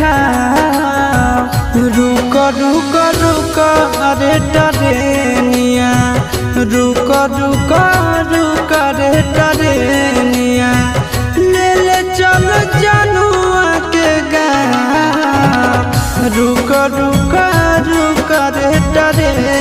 गाँव। रुक रुक रुक अरे टरेनिया, रुक रुक रुक रे टरेनिया, ले ले चल जनुआ के गाँव। रुक रुक रुक रे टरेनिया।